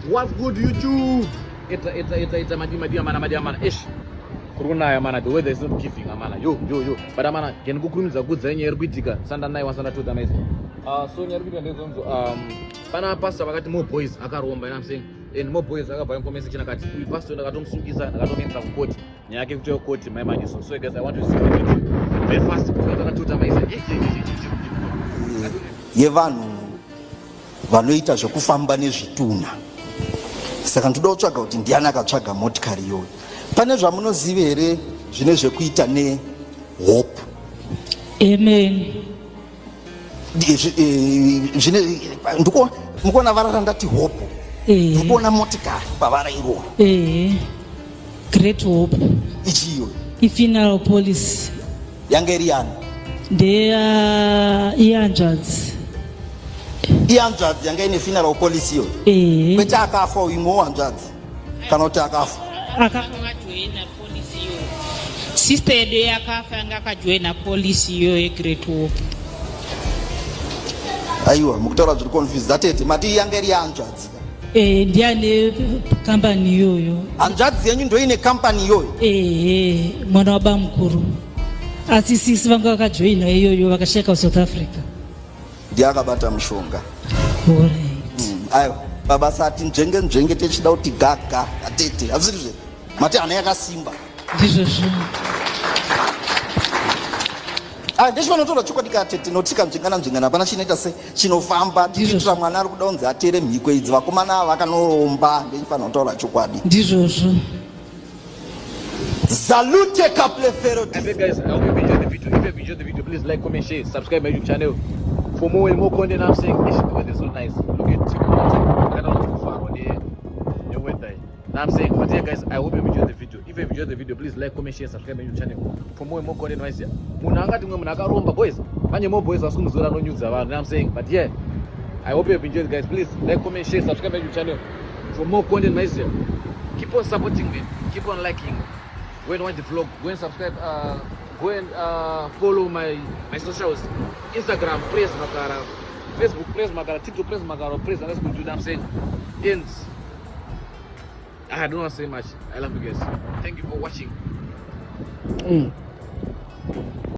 What's good, YouTube? It's a madima. Ish. Corona, man. The weather is not giving, man. Yo. But man, can go cruise a good thing here. Critica. Sunday night was on two days. So near pana pastor wakati Moreboys akaromba, I'm saying. In Moreboys akabva information akati uyu pastor ndakatomsungisa ndakatomenza kukoti nyake kuti yokoti mai manyiso. So guys, I want to see the video very fast before akatuta maisa yevanhu vanoita zvekufamba nezvituna. Saka ndoda kutsvaga kuti ndiani akatsvaga motikari iyoyo. Pane zvamunoziva here zvine zvekuita nehope? Amen. Mukuona varara ndati hope. Mukuona motikari pavarairwa. Great hope. Ichiyo Funeral police. Yange iri yani? Ianjadzi yange ine funeral police iyo. Kwete akafa imwe wanjadzi kana kuti akafa? Akajoina police iyo. Sister yedu yakafa ngakajoina police iyo Great Hope. Aiwa, mukutaura zviri confused. Atete mati yange iri yanjadzi. Ndiane company iyoyo. Hanzvadzi yenyu ndio ine company iyoyo? Mwana wa baba mukuru. Asi sisi vanga vakajoina iyoyo vakasheka South Africa. Ndiakabata mushonga. Alright. Aiwa, baba sati njenge techida kuti gaga. Atete, azvizve. Mati ana yakasimba. Ndizvozvo. Ndechinotora chokwadi katete notika nzvingana pana chinoita se chinofamba tichitra mwana ari kuda kunzi atere mhiko idzi vakomana vakanoromba. Ndechinofanira kutaura chokwadi. Ndizvozvo. Salute couple ferret. Hey guys, I hope you enjoyed the video. If you enjoyed the video, please like, comment, share, subscribe my YouTube channel for more and more content. I'm saying this weather is so nice. Look at it. I don't know too far on the weather. I'm saying, but yeah guys, I hope you enjoyed the video. If you enjoyed the video, please like, comment, share, subscribe my YouTube channel for more and more content. Munanga tumwe munakaromba boys. Manje Moreboys vasunguzora no news abantu. I'm saying, but yeah, I hope you have enjoyed guys. Please like, comment, share, subscribe my YouTube channel for more content. Keep on supporting me. Keep on liking. Go and watch the vlog. Go and subscribe. Go and follow my socials. Instagram, Praise Makara. Facebook, Praise Makara. TikTok, Praise Makara. Praise. Let's go do that. I'm saying, and I don't want to say much. I love you guys. Thank you for watching.